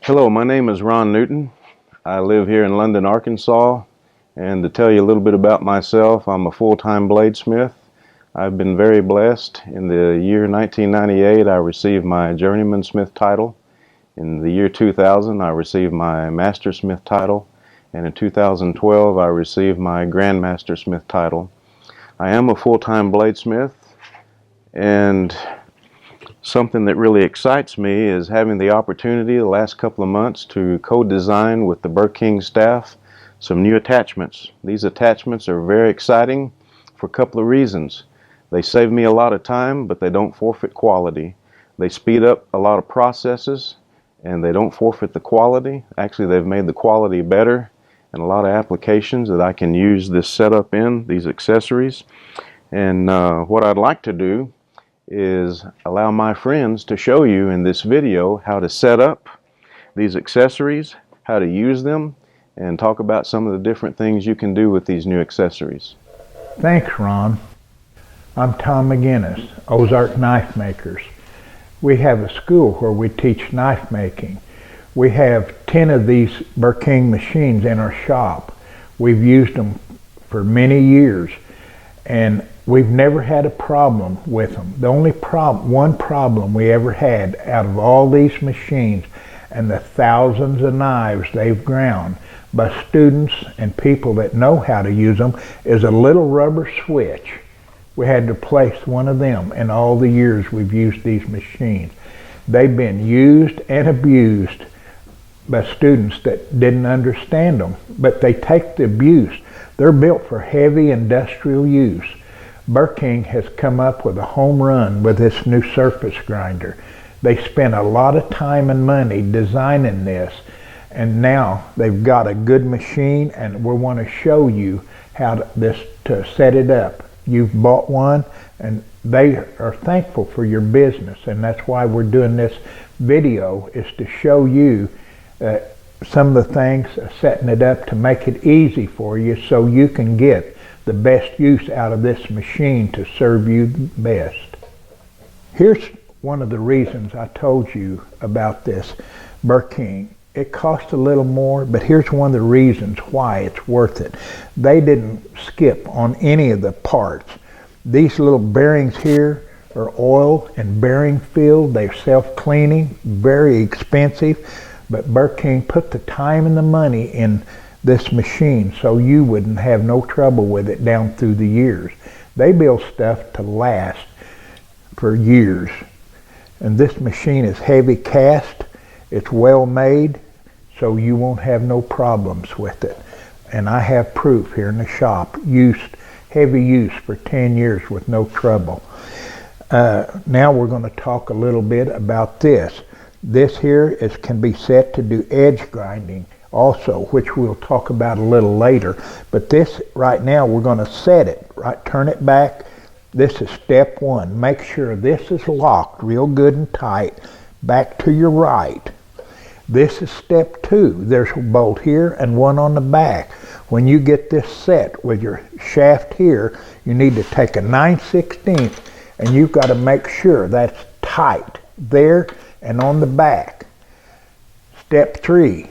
Hello, my name is Ron Newton. I live here in London, Arkansas, and to tell you a little bit about myself, I'm a full-time bladesmith. I've been very blessed. In the year 1998, I received my journeyman smith title. In the year 2000, I received my master smith title, and in 2012, I received my grandmaster smith title. I am a full-time bladesmith, and something that really excites me is having the opportunity the last couple of months to co-design with the Burr King staff some new attachments. These attachments are very exciting for a couple of reasons. They save me a lot of time, but they don't forfeit quality. They speed up a lot of processes, and they don't forfeit the quality. Actually, they've made the quality better in a lot of applications that I can use this setup in, these accessories. And what I'd like to do is allow my friends to show you in this video how to set up these accessories, how to use them, and talk about some of the different things you can do with these new accessories. Thanks, Ron. I'm Tom McGinnis, Ozark Knifemakers. We have a school where we teach knife making. We have 10 of these Burr King machines in our shop. We've used them for many years, and we've never had a problem with them. The only one problem we ever had out of all these machines and the thousands of knives they've ground by students and people that know how to use them is a little rubber switch. We had to replace one of them in all the years we've used these machines. They've been used and abused by students that didn't understand them, but they take the abuse. They're built for heavy industrial use. Burr King has come up with a home run with this new surface grinder. They spent a lot of time and money designing this, and now they've got a good machine, and we want to show you how to set it up. You've bought one, and they are thankful for your business, and that's why we're doing this video, is to show you some of the things, setting it up to make it easy for you so you can get the best use out of this machine to serve you best. Here's one of the reasons I told you about this Burr King. It costs a little more, but here's one of the reasons why it's worth it. They didn't skip on any of the parts. These little bearings here are oil and bearing filled. They're self-cleaning, very expensive, but Burr King put the time and the money in this machine so you wouldn't have no trouble with it down through the years. They build stuff to last for years. And this machine is heavy cast, it's well made, so you won't have no problems with it. And I have proof here in the shop, heavy use for 10 years with no trouble. Now we're going to talk a little bit about this. This here can be set to do edge grinding also, which we'll talk about a little later. But this right now, we're going to set it, right? Turn it back. This is step one. Make sure this is locked real good and tight back to your right. This is step two. There's a bolt here and one on the back. When you get this set with your shaft here, you need to take a 9/16 and you've got to make sure that's tight there and on the back. Step three.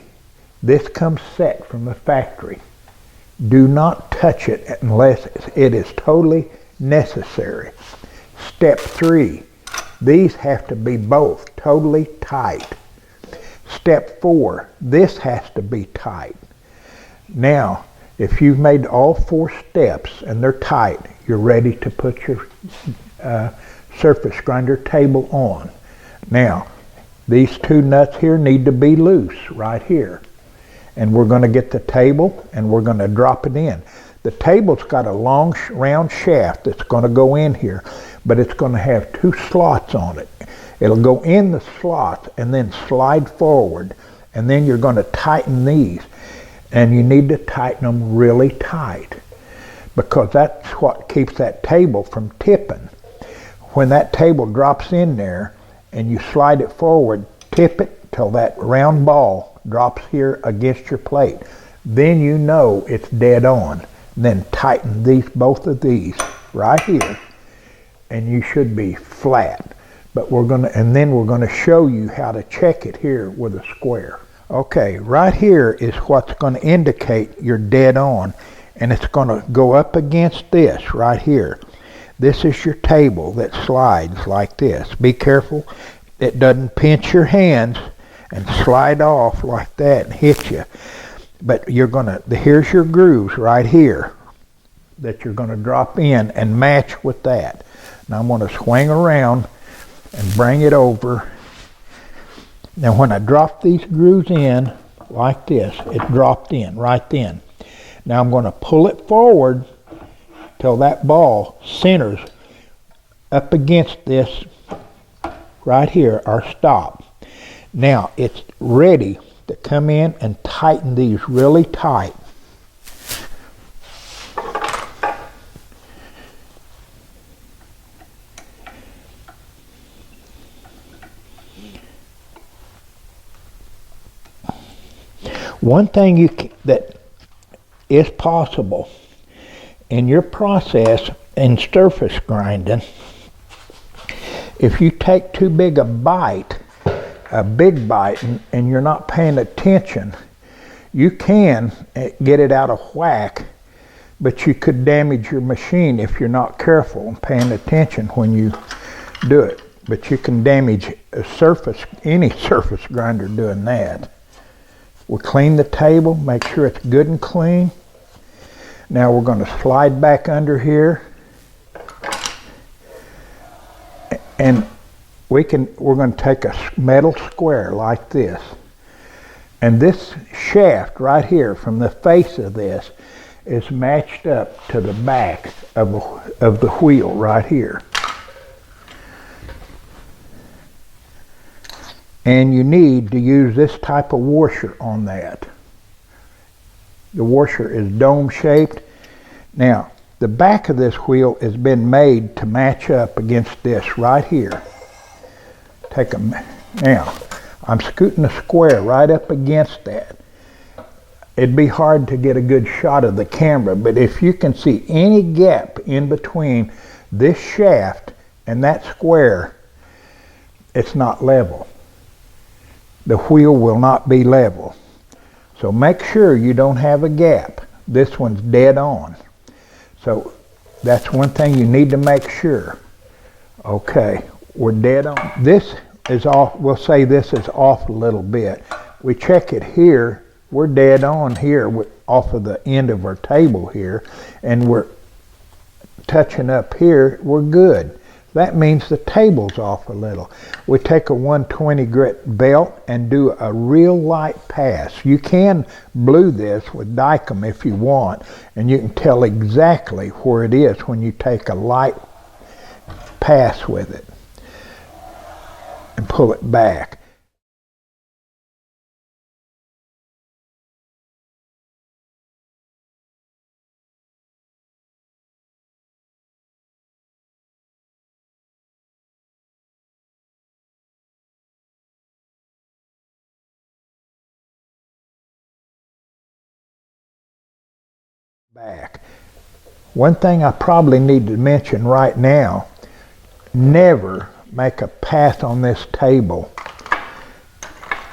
This comes set from the factory. Do not touch it unless it is totally necessary. Step three, these have to be both totally tight. Step four, this has to be tight. Now, if you've made all 4 steps and they're tight, you're ready to put your surface grinder table on. Now, these 2 nuts here need to be loose right here. And we're going to get the table and we're going to drop it in. The table's got a long round shaft that's going to go in here, but it's going to have 2 slots on it. It'll go in the slots and then slide forward, and then you're going to tighten these, and you need to tighten them really tight because that's what keeps that table from tipping. When that table drops in there and you slide it forward, tip it till that round ball drops here against your plate. Then you know it's dead on. Then tighten both of these right here, and you should be flat. but then we're gonna show you how to check it here with a square. Okay, right here is what's gonna indicate you're dead on, and it's gonna go up against this right here. This is your table that slides like this. Be careful it doesn't pinch your hands and slide off like that and hit you. But here's your grooves right here that you're gonna drop in and match with that. Now I'm gonna swing around and bring it over. Now when I drop these grooves in like this, it dropped in right then. Now I'm gonna pull it forward till that ball centers up against this right here, our stop. Now it's ready to come in and tighten these really tight. One thing that is possible in your process in surface grinding, if you take too big a bite, and you're not paying attention, you can get it out of whack, but you could damage your machine if you're not careful and paying attention when you do it. But you can damage any surface grinder doing that. We'll clean the table, make sure it's good and clean. Now we're going to slide back under here, and we're going to take a metal square like this, and this shaft right here from the face of this is matched up to the back of the wheel right here. And you need to use this type of washer on that. The washer is dome shaped. Now, the back of this wheel has been made to match up against this right here. Now, I'm scooting a square right up against that. It'd be hard to get a good shot of the camera, but if you can see any gap in between this shaft and that square, it's not level. The wheel will not be level. So make sure you don't have a gap. This one's dead on. So that's one thing you need to make sure. Okay, we're dead on. This is off, we'll say this is off a little bit. We check it here, we're dead on here off of the end of our table here, and we're touching up here, we're good. That means the table's off a little. We take a 120 grit belt and do a real light pass. You can blue this with Dicom if you want, and you can tell exactly where it is when you take a light pass with it and pull it back. One thing I probably need to mention right now, never make a pass on this table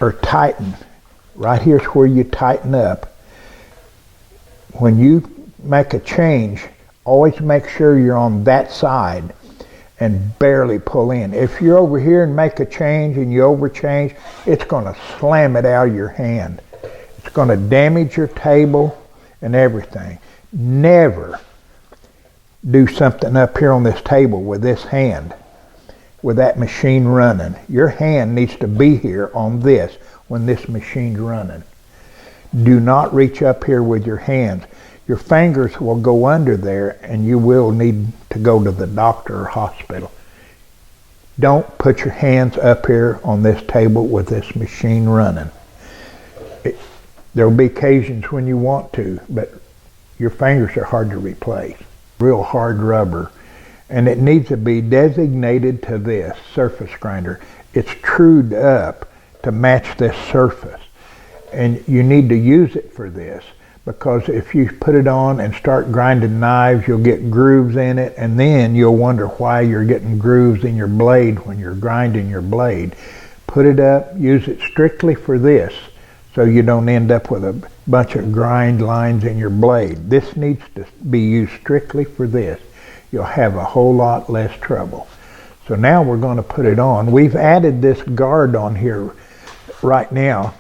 or tighten. Right here's where you tighten up. When you make a change, always make sure you're on that side and barely pull in. If you're over here and make a change and you overchange, it's going to slam it out of your hand. It's going to damage your table and everything. Never do something up here on this table with this hand, with that machine running. Your hand needs to be here on this when this machine's running. Do not reach up here with your hands. Your fingers will go under there and you will need to go to the doctor or hospital. Don't put your hands up here on this table with this machine running. There'll be occasions when you want to, but your fingers are hard to replace. Real hard rubber. And it needs to be designated to this surface grinder. It's trued up to match this surface. And you need to use it for this. because if you put it on and start grinding knives, you'll get grooves in it, and then you'll wonder why you're getting grooves in your blade when you're grinding your blade. Put it up, use it strictly for this, so you don't end up with a bunch of grind lines in your blade. This needs to be used strictly for this. You'll have a whole lot less trouble. So now we're going to put it on. We've added this guard on here right now.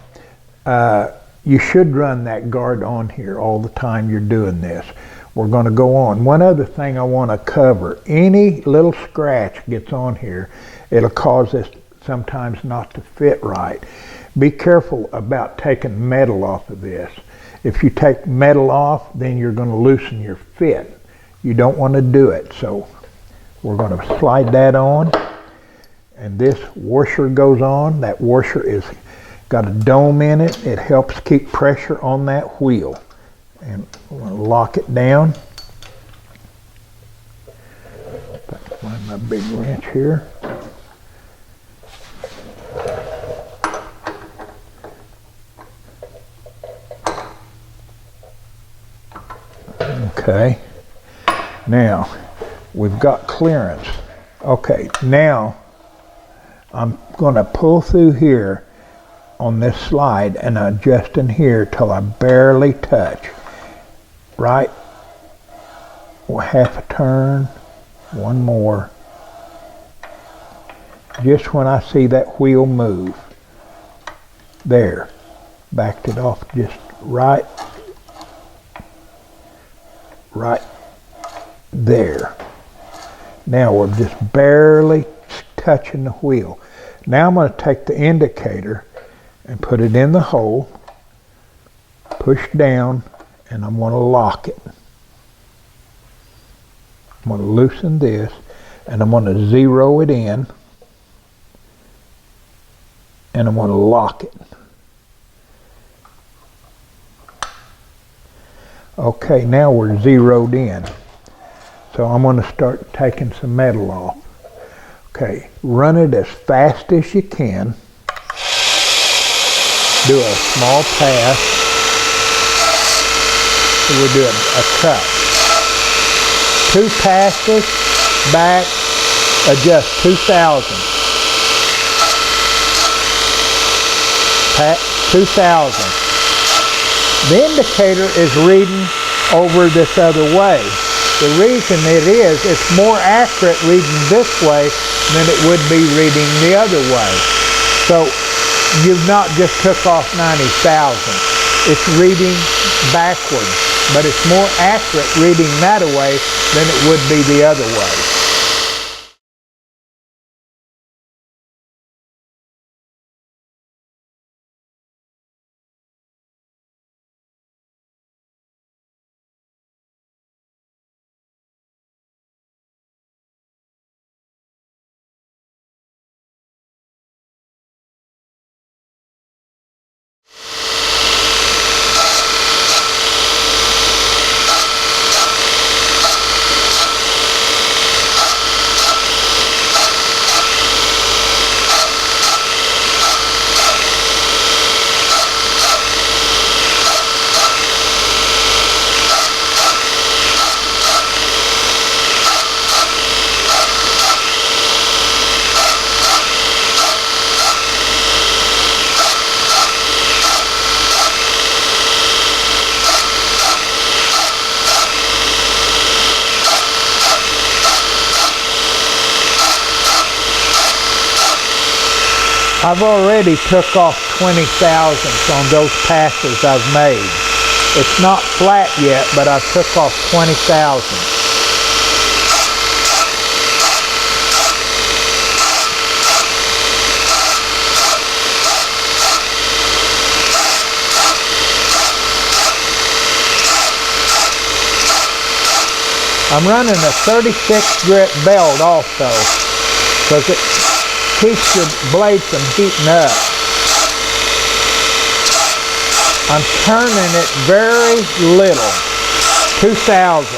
You should run that guard on here all the time you're doing this. We're going to go on. One other thing I want to cover. Any little scratch gets on here, it'll cause this sometimes not to fit right. Be careful about taking metal off of this. If you take metal off, then you're going to loosen your fit. You don't want to do it. So we're going to slide that on, and this washer goes on. That washer is got a dome in it. It helps keep pressure on that wheel. And I'm going to lock it down. If I can find my big wrench here. Okay. Now, we've got clearance. Okay, now I'm going to pull through here on this slide and adjust in here till I barely touch. Right, half a turn, one more. Just when I see that wheel move. There, backed it off just right there. Now we're just barely touching the wheel. Now I'm going to take the indicator and put it in the hole, push down, and I'm going to lock it. I'm going to loosen this, and I'm going to zero it in, and I'm going to lock it. Okay, now we're zeroed in. So I'm going to start taking some metal off. Okay, run it as fast as you can. Do a small pass. We'll do a cut. 2 passes, back, adjust 2,000. 2,000. The indicator is reading over this other way. The reason it is, it's more accurate reading this way than it would be reading the other way. So you've not just took off 90,000. It's reading backwards, but it's more accurate reading that way than it would be the other way. I've already took off 20 thousandths on those passes I've made. It's not flat yet, but I took off 20 thousandths. I'm running a 36 grit belt also, because it keeps your blade from heating up. I'm turning it very little, 2,000.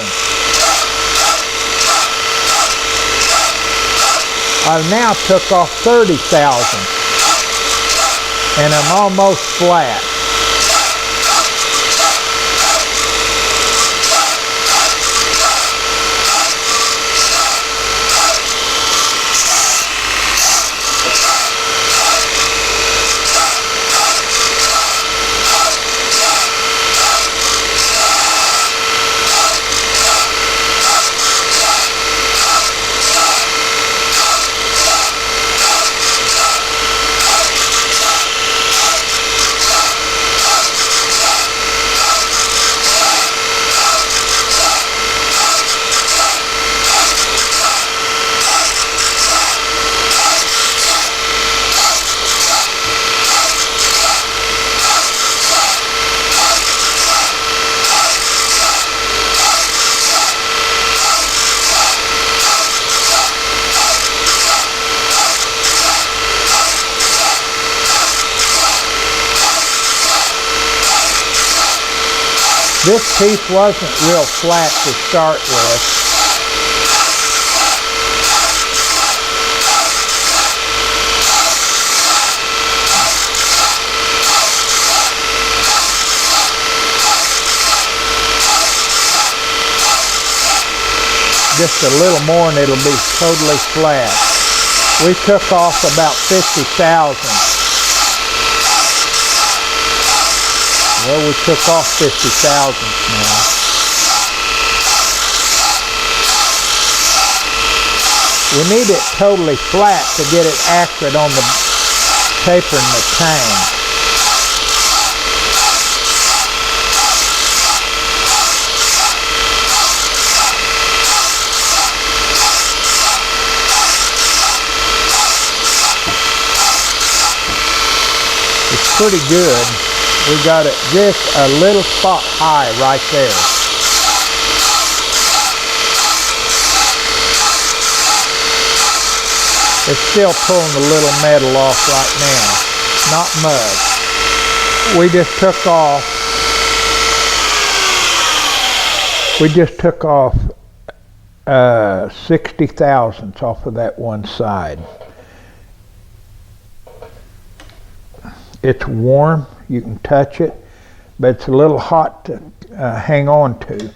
I've now took off 30,000, and I'm almost flat. This piece wasn't real flat to start with. Just a little more and it'll be totally flat. We took off about 50 thousandths. Well, we took off 50 thousandths now. We need it totally flat to get it accurate on the tapering the tang. It's pretty good. We got it just a little spot high right there. It's still pulling a little metal off right now. Not much. We just took off 60 thousandths off of that one side. It's warm, you can touch it, but it's a little hot to hang on to.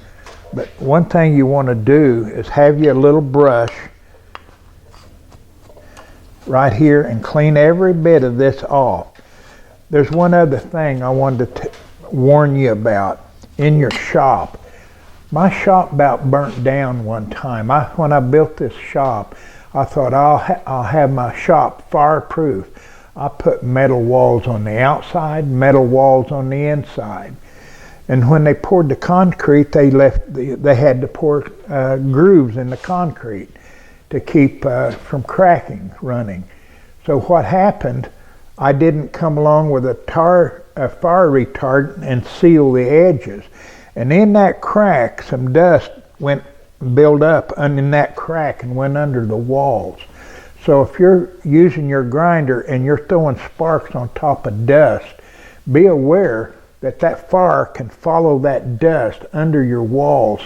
But one thing you want to do is have you a little brush right here and clean every bit of this off. There's one other thing I wanted to warn you about. In your shop, my shop about burnt down one time. When I built this shop, I thought I'll have my shop fireproof. I put metal walls on the outside, metal walls on the inside. And when they poured the concrete, they had to pour grooves in the concrete to keep from cracking running. So what happened, I didn't come along with a fire retardant and seal the edges. And in that crack, some dust built up in that crack and went under the walls. So if you're using your grinder and you're throwing sparks on top of dust, be aware that that fire can follow that dust under your walls.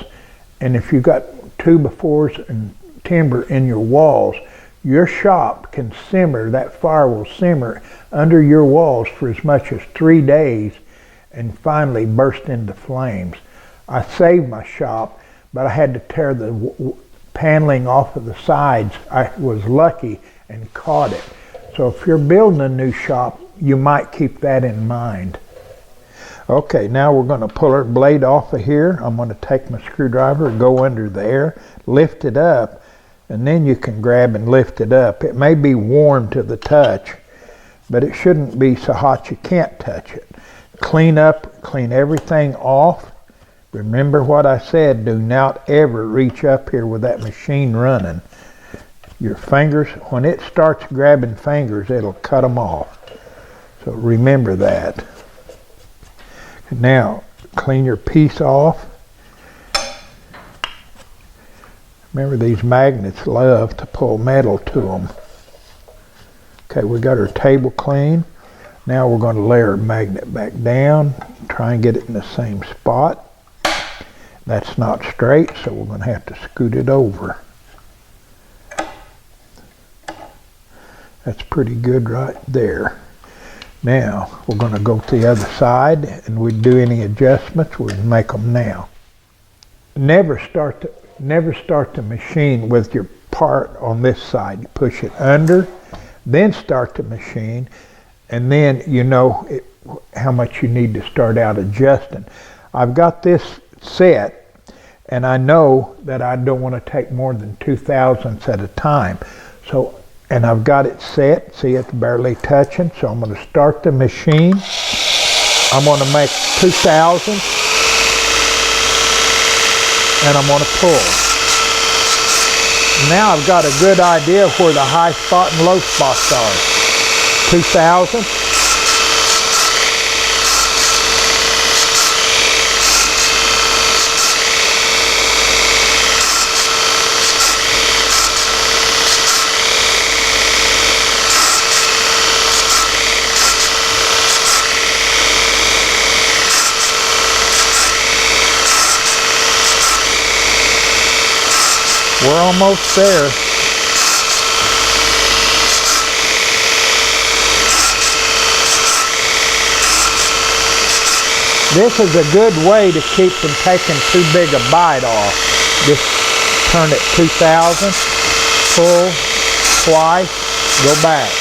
And if you've got 2x4s and timber in your walls, your shop can simmer, that fire will simmer under your walls for as much as 3 days and finally burst into flames. I saved my shop, but I had to tear the paneling off of the sides. I was lucky and caught it. So if you're building a new shop, you might keep that in mind. Okay, now we're going to pull our blade off of here. I'm going to take my screwdriver, go under there, lift it up, and then you can grab and lift it up. It may be warm to the touch, but it shouldn't be so hot you can't touch it. Clean everything off. Remember what I said, do not ever reach up here with that machine running. Your fingers, when it starts grabbing fingers, it'll cut them off. So remember that. Now, clean your piece off. Remember, these magnets love to pull metal to them. Okay, we got our table clean. Now we're going to lay our magnet back down, try and get it in the same spot. That's not straight, so we're going to have to scoot it over. That's pretty good right there. Now, we're going to go to the other side, and we do any adjustments, we can make them now. Never start the machine with your part on this side. You push it under, then start the machine, and then you know how much you need to start out adjusting. I've got this set, and I know that I don't want to take more than 2 thousandths at a time. So, and I've got it set, see it's barely touching, so I'm going to start the machine. I'm going to make 2 thousandths, and I'm going to pull. Now I've got a good idea where the high spot and low spots are. 2 thousandths. We're almost there. This is a good way to keep from taking too big a bite off. Just turn it 2000, pull twice, go back.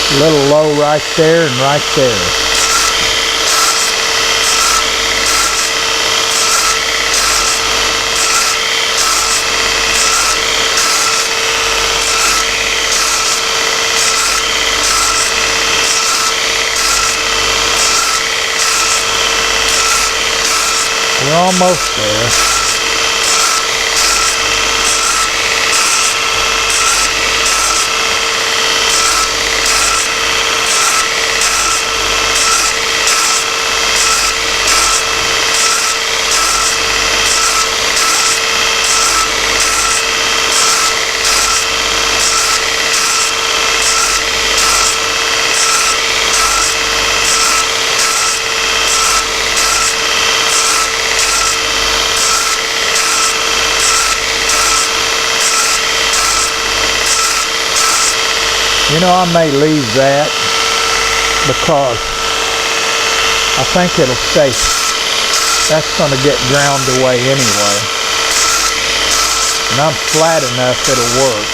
A little low right there and right there. We're almost there. You know, I may leave that because I think it'll stay. That's going to get ground away anyway. And I'm flat enough it'll work.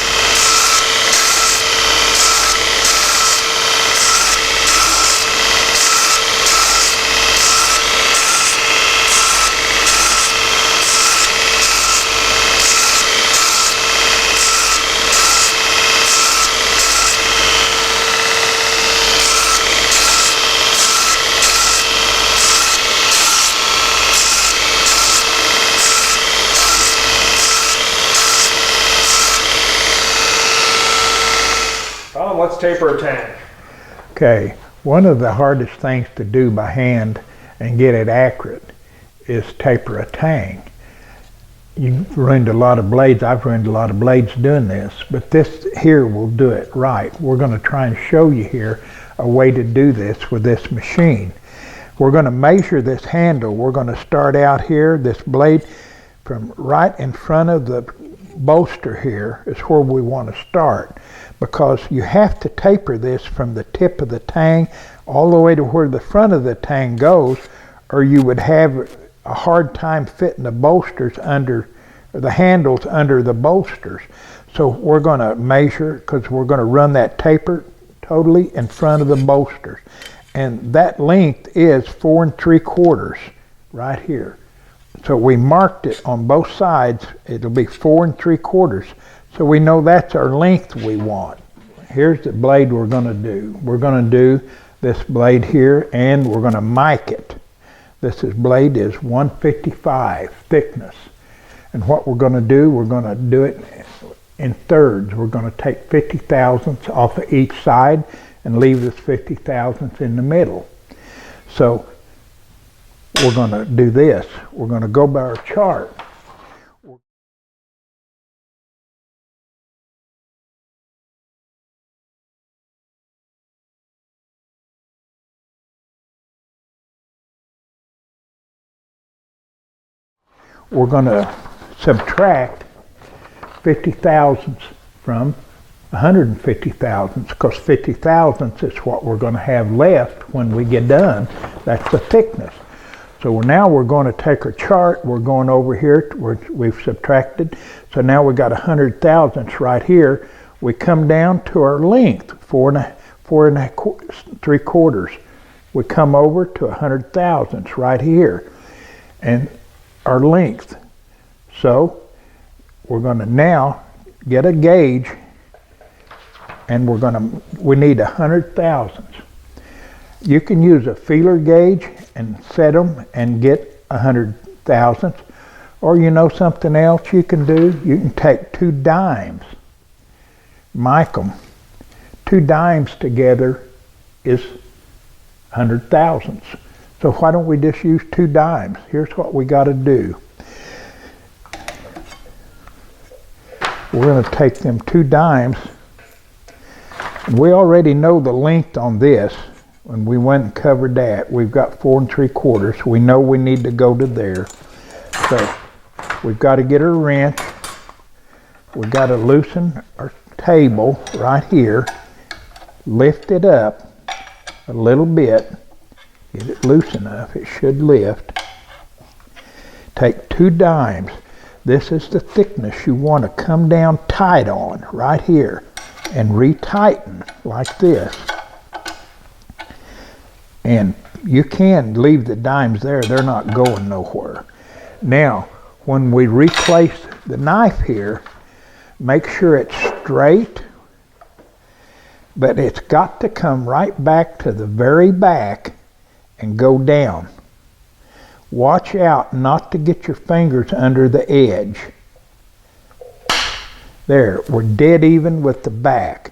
Let's taper a tang. Okay, one of the hardest things to do by hand and get it accurate is taper a tang. You've ruined a lot of blades. I've ruined a lot of blades doing this, but this here will do it right. We're going to try and show you here a way to do this with this machine. We're going to measure this handle. We're going to start out here, this blade from right in front of the bolster here is where we want to start, because you have to taper this from the tip of the tang all the way to where the front of the tang goes, or you would have a hard time fitting the bolsters under, or the handles under the bolsters. So we're going to measure, because we're going to run that taper totally in front of the bolsters, and that length is 4 3/4 right here. So we marked it on both sides. It'll be 4 3/4. So we know that's our length we want. Here's the blade we're going to do. We're going to do this blade here, and we're going to mic it. This blade is 155 thickness. And what we're going to do, we're going to do it in thirds. We're going to take 50 thousandths off of each side and leave this 50 thousandths in the middle. So we're going to do this. We're going to go by our chart. We're going to subtract 50 thousandths from 150 thousandths, because 50 thousandths is what we're going to have left when we get done. That's the thickness. So now we're going to take our chart, we're going over here, we've subtracted, so now we got 100 thousandths right here. We come down to our length, 4.75. We come over to 100 thousandths right here, and our length. So we're going to now get a gauge, and we need 100 thousandths. You can use a feeler gauge and set them and get 100 thousandths, or you know something else you can do? You can take 2 dimes, mic them. 2 dimes together is 100 thousandths. So why don't we just use 2 dimes? Here's what we got to do. We're going to take them 2 dimes. We already know the length on this. When we went and covered that, we've got 4 3/4. We know we need to go to there. So we've got to get our wrench. We've got to loosen our table right here. Lift it up a little bit. Get it loose enough. It should lift. Take 2 dimes. This is the thickness you want to come down tight on right here and retighten like this. And you can leave the dimes there. They're not going nowhere. Now, when we replace the knife here, make sure it's straight, but it's got to come right back to the very back and go down. Watch out not to get your fingers under the edge. There, we're dead even with the back.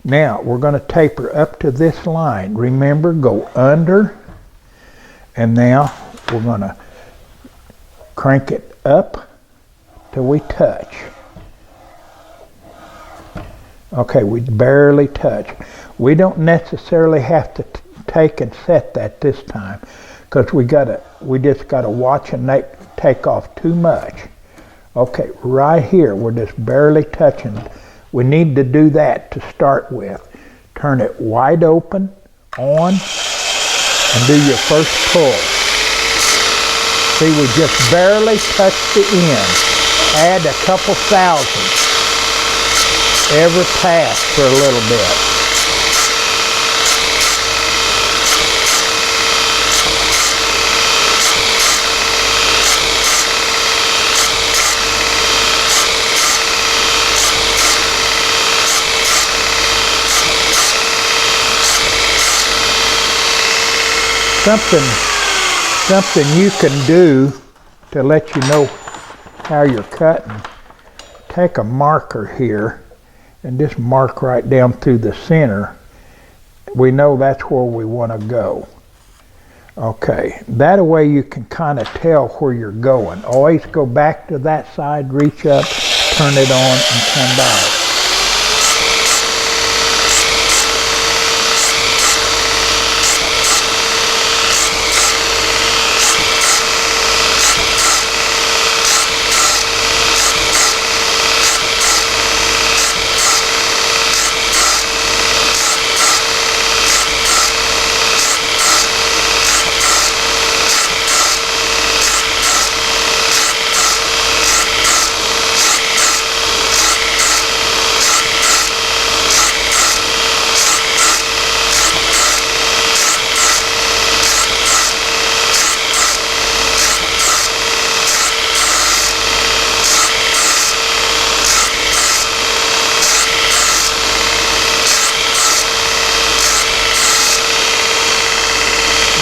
Now, we're going to taper up to this line. Remember, go under, and now we're going to crank it up till we touch. Okay, we barely touch. We don't necessarily have to take and set that this time, because we just got to watch and take off too much. Okay, right here, we're just barely touching. We need to do that to start with. Turn it wide open, on, and do your first pull. See, we just barely touched the end. Add a couple thousandths every pass for a little bit. Something you can do to let you know how you're cutting. Take a marker here and just mark right down through the center. We know that's where we want to go. Okay, that way you can kind of tell where you're going. Always go back to that side, reach up, turn it on, and come back.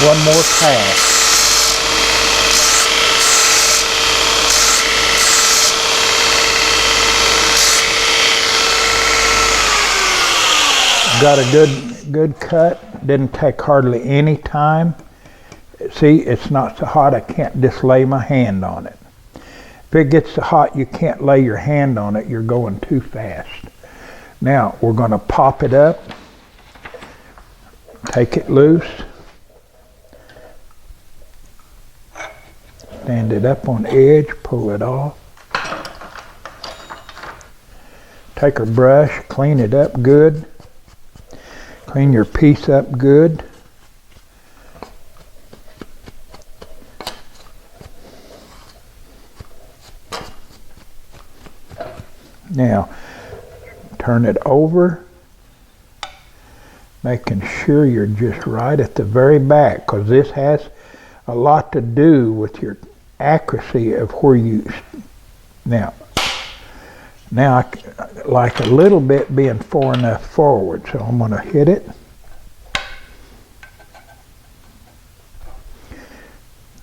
One more pass. Got a good cut. Didn't take hardly any time. See, it's not so hot I can't just lay my hand on it. If it gets so hot you can't lay your hand on it, you're going too fast. Now we're going to pop it up. Take it loose. Stand it up on the edge, pull it off. Take a brush, clean it up good. Clean your piece up good. Now, turn it over, making sure you're just right at the very back, because this has a lot to do with your accuracy of where you, now I like a little bit being far enough forward, so I'm going to hit it.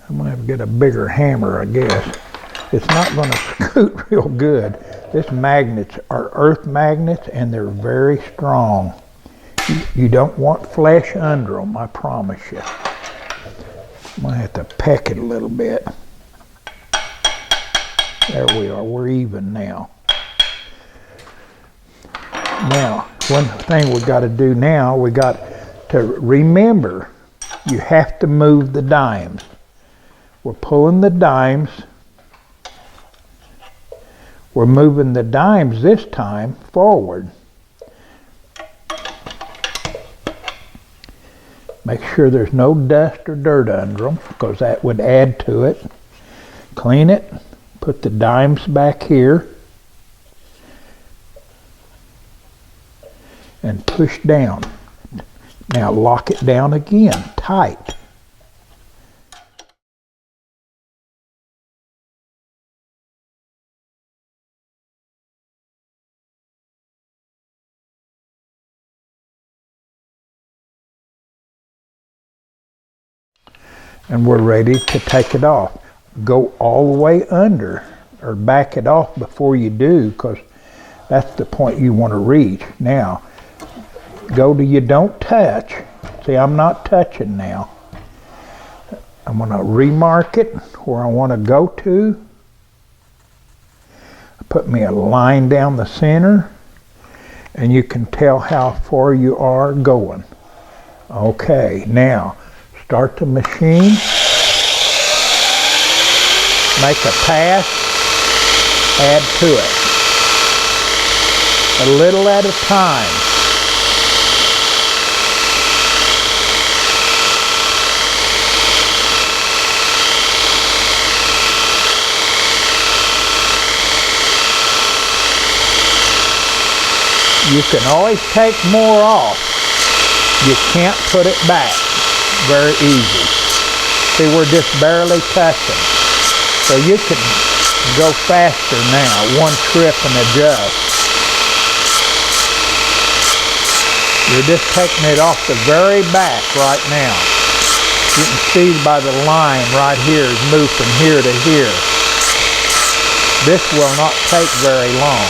I'm going to have to get a bigger hammer, I guess. It's not going to scoot real good. This magnets are earth magnets, and they're very strong. You don't want flesh under them, I promise you. I'm going to have to peck it a little bit. There we are, we're even now. Now, one thing we got to do now, we got to remember, you have to move the dimes. We're pulling the dimes. We're moving the dimes this time forward. Make sure there's no dust or dirt under them, because that would add to it. Clean it. Put the dimes back here. And push down. Now lock it down again, tight. And we're ready to take it off. Go all the way under, or back it off before you do, because that's the point you want to reach. Now, go to you don't touch. See, I'm not touching now. I'm going to remark it where I want to go to. Put me a line down the center, and you can tell how far you are going. Okay, now start the machine. Make a pass. Add to it. A little at a time. You can always take more off. You can't put it back very easy. See, we're just barely touching. So you can go faster now, one trip and adjust. You're just taking it off the very back right now. You can see by the line right here is moved from here to here. This will not take very long.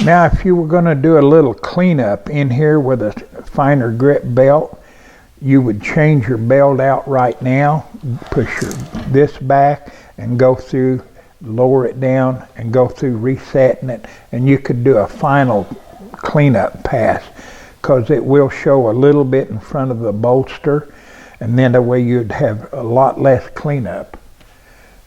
Now, if you were going to do a little cleanup in here with a finer grit belt, you would change your belt out right now, push this back and go through, lower it down and go through resetting it, and you could do a final cleanup pass, because it will show a little bit in front of the bolster, and then that way you'd have a lot less cleanup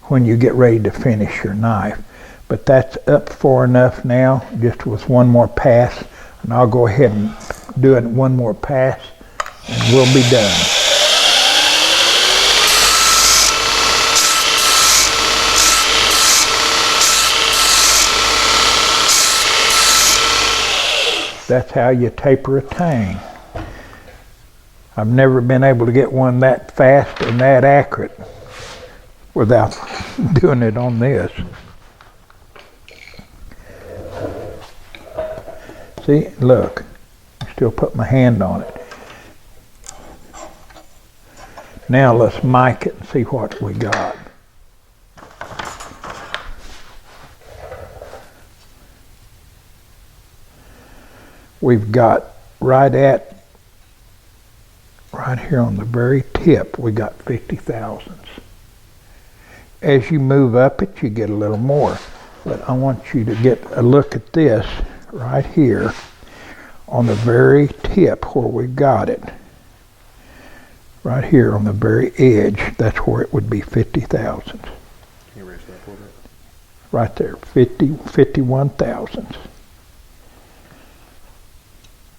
when you get ready to finish your knife. But that's up far enough now, just with one more pass, and I'll go ahead and do it one more pass and we'll be done. That's how you taper a Tang. I've never been able to get one that fast and that accurate without doing it on this. See, look, I still put my hand on it. Now let's mic it and see what we got. We've got right here on the very tip, we got 50 thousandths. As you move up it, you get a little more. But I want you to get a look at this right here on the very tip where we got it. Right here on the very edge, that's where it would be 50 thousandths. Can you raise that a little bit? Right there, 51 thousandths.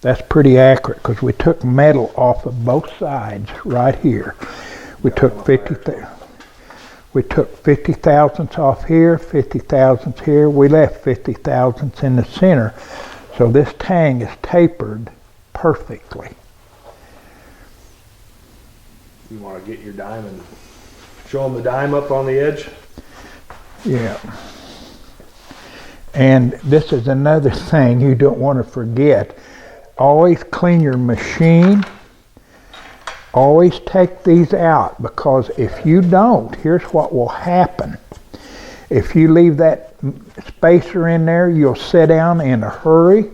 That's pretty accurate because we took metal off of both sides right here. We took 50 thousandths off here, 50 thousandths here. We left 50 thousandths in the center. So this Tang is tapered perfectly. You want to get your dime and show them the dime up on the edge? Yeah. And this is another thing you don't want to forget. Always clean your machine. Always take these out, because if you don't, here's what will happen. If you leave that spacer in there, you'll sit down in a hurry,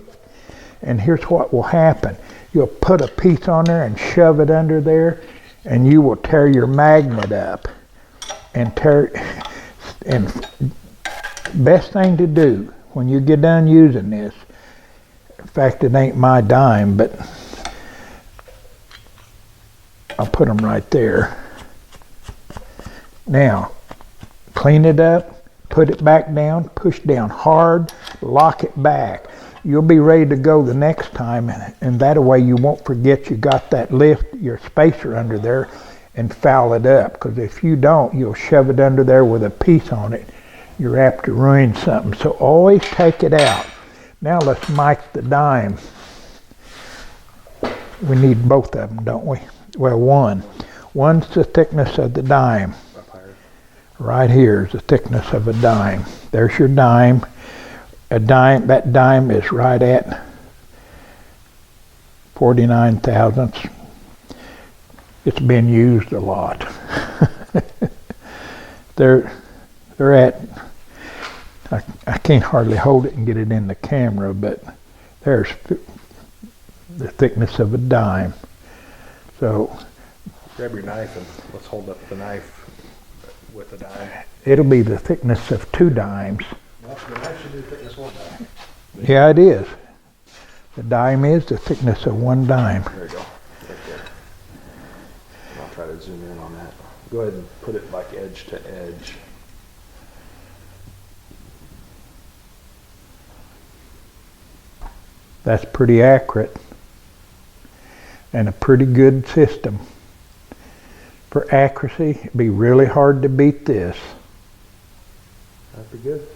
and here's what will happen. You'll put a piece on there and shove it under there, and you will tear your magnet up. And best thing to do when you get done using this, in fact, it ain't my dime, but I'll put them right there. Now, clean it up, put it back down, push down hard, lock it back. You'll be ready to go the next time, and that way you won't forget you got that lift, your spacer under there, and foul it up. Because if you don't, you'll shove it under there with a piece on it. You're apt to ruin something. So always take it out. Now let's mic the dime. We need both of them, don't we? Well, one. One's the thickness of the dime. Right here is the thickness of a dime. There's your dime. That dime is right at 49 thousandths. It's been used a lot. They're at, I can't hardly hold it and get it in the camera, but there's the thickness of a dime. So grab your knife and let's hold up the knife with the dime. It'll be the thickness of 2 dimes. Well, the knife should be the thickness of 1 dime. Yeah, it is. The dime is the thickness of 1 dime. There you go. Right there. And I'll try to zoom in on that. Go ahead and put it like edge to edge. That's pretty accurate and a pretty good system. For accuracy, it'd be really hard to beat this. That'd be good.